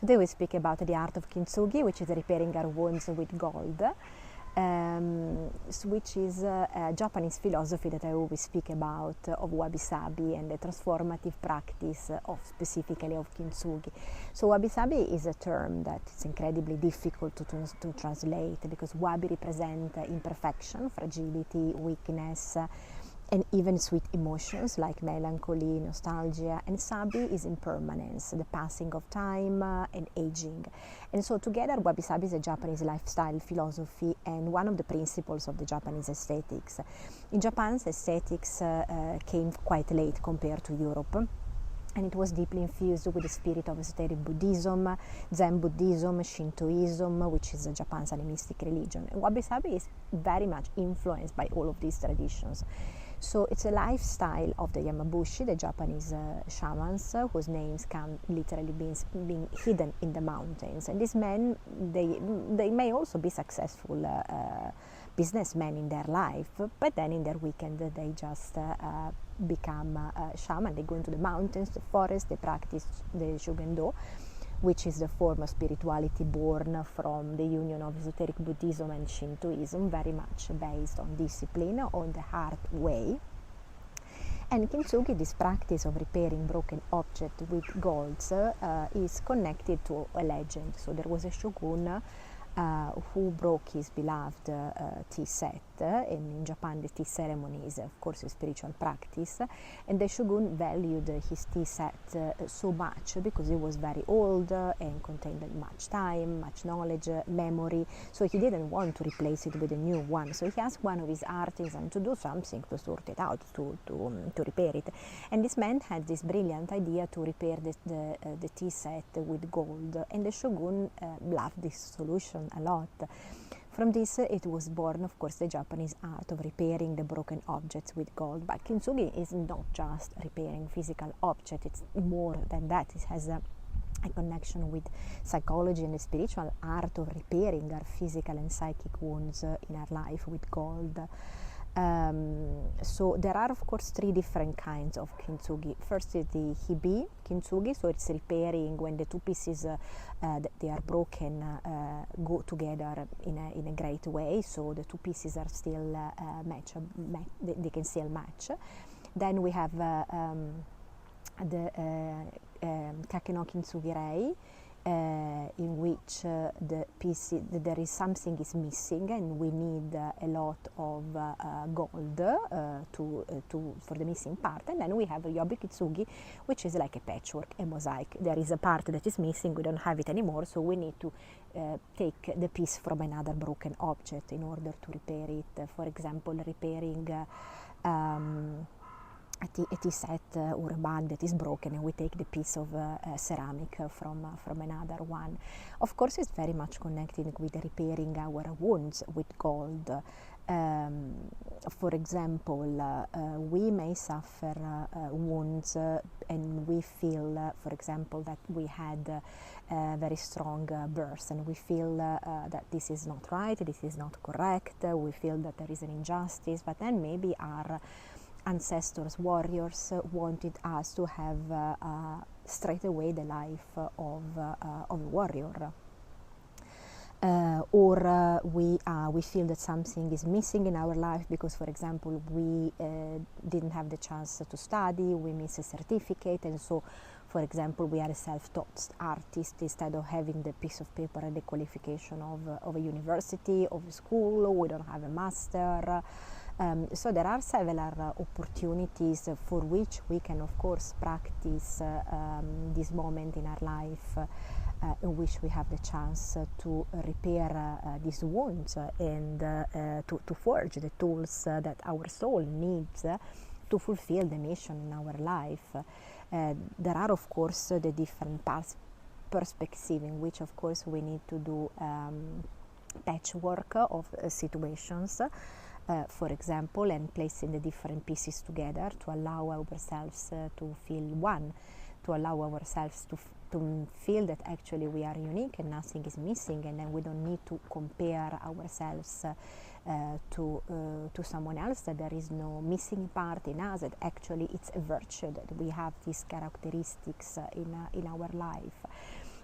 Today we speak about the art of Kintsugi, which is repairing our wounds with gold, which is a Japanese philosophy that I always speak about of wabi-sabi and the transformative practice of specifically of Kintsugi. So wabi-sabi is a term that is incredibly difficult to translate because wabi represents imperfection, fragility, weakness, and even sweet emotions like melancholy, nostalgia, and sabi is impermanence, the passing of time and aging. And so together, wabi-sabi is a Japanese lifestyle philosophy and one of the principles of the Japanese aesthetics. In Japan, aesthetics came quite late compared to Europe, and it was deeply infused with the spirit of esoteric Buddhism, Zen Buddhism, Shintoism, which is Japan's animistic religion. And wabi-sabi is very much influenced by all of these traditions. So it's a lifestyle of the Yamabushi, the Japanese shamans, whose names can literally being hidden in the mountains. And these men, they may also be successful businessmen in their life, but then in their weekend they just become shaman. They go into the mountains, the forest, they practice the shugendo, which is the form of spirituality born from the union of esoteric Buddhism and Shintoism, very much based on discipline, on the hard way. And Kintsugi, this practice of repairing broken objects with golds, is connected to a legend. So there was a shogun who broke his beloved tea set, and in Japan the tea ceremony is of course a spiritual practice, and the shogun valued his tea set so much because it was very old and contained much time, much knowledge, memory, so he didn't want to replace it with a new one. So he asked one of his artisans to do something to sort it out, to repair it, and this man had this brilliant idea to repair the tea set with gold, and the shogun loved this solution a lot. From this, it was born, of course, the Japanese art of repairing the broken objects with gold. But Kintsugi is not just repairing physical objects, it's more than that. It has a connection with psychology and the spiritual art of repairing our physical and psychic wounds in our life with gold. So there are, of course, three different kinds of Kintsugi. First is the Hibi Kintsugi, so it's repairing when the two pieces that they are broken go together in a great way, so the two pieces are still they can still match. Then we have the Kakeno Kintsugi Rei, in which there is something is missing and we need a lot of gold for the missing part. And then we have Yobi Kintsugi, which is like a patchwork, a mosaic. There is a part that is missing, we don't have it anymore, so we need to take the piece from another broken object in order to repair it. For example, repairing a tea set or a mug that is broken, and we take the piece of ceramic from another one. Of course, it's very much connected with repairing our wounds with gold. For example, we may suffer wounds and we feel, for example, that we had a very strong birth, and we feel that this is not right, this is not correct, we feel that there is an injustice, but then maybe our ancestors, warriors, wanted us to have straight away the life of a warrior. Or we feel that something is missing in our life because, for example, we didn't have the chance to study, we miss a certificate, and so, for example, we are a self-taught artist instead of having the piece of paper and the qualification of a university, of a school, we don't have a master. So there are several opportunities for which we can, of course, practice this moment in our life in which we have the chance to repair these wounds and to forge the tools that our soul needs to fulfill the mission in our life. There are, of course, the different perspectives in which, of course, we need to do patchwork of situations. For example, and placing the different pieces together to allow ourselves to feel one, to allow ourselves to feel that actually we are unique and nothing is missing, and then we don't need to compare ourselves to someone else, that there is no missing part in us, that actually it's a virtue that we have these characteristics in our life.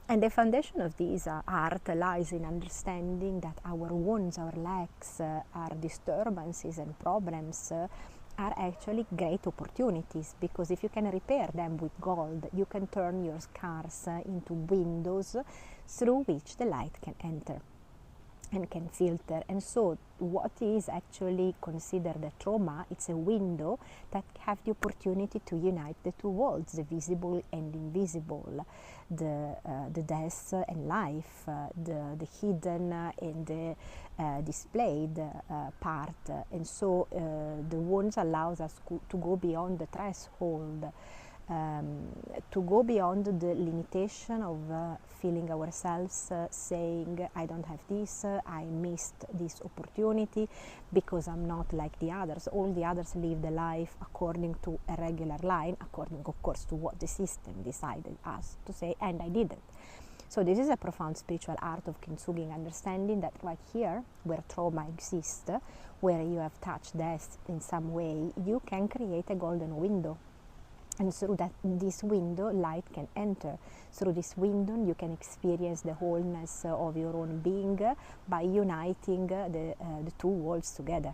And the foundation of this art lies in understanding that our wounds, our lacks, our disturbances and problems are actually great opportunities, because if you can repair them with gold, you can turn your scars into windows through which the light can enter and can filter. And so what is actually considered a trauma, it's a window that have the opportunity to unite the two worlds, the visible and invisible, the death and life, the hidden and the displayed part. And so the wounds allows us to go beyond the threshold, to go beyond the limitation of feeling ourselves saying, I don't have this, I missed this opportunity because I'm not like the others. All the others live the life according to a regular line, according of course to what the system decided us to say, and I didn't. So this is a profound spiritual art of Kintsugi, understanding that right here, where trauma exists, where you have touched death in some way, you can create a golden window. And through this window, light can enter. Through this window, you can experience the wholeness of your own being by uniting the two worlds together.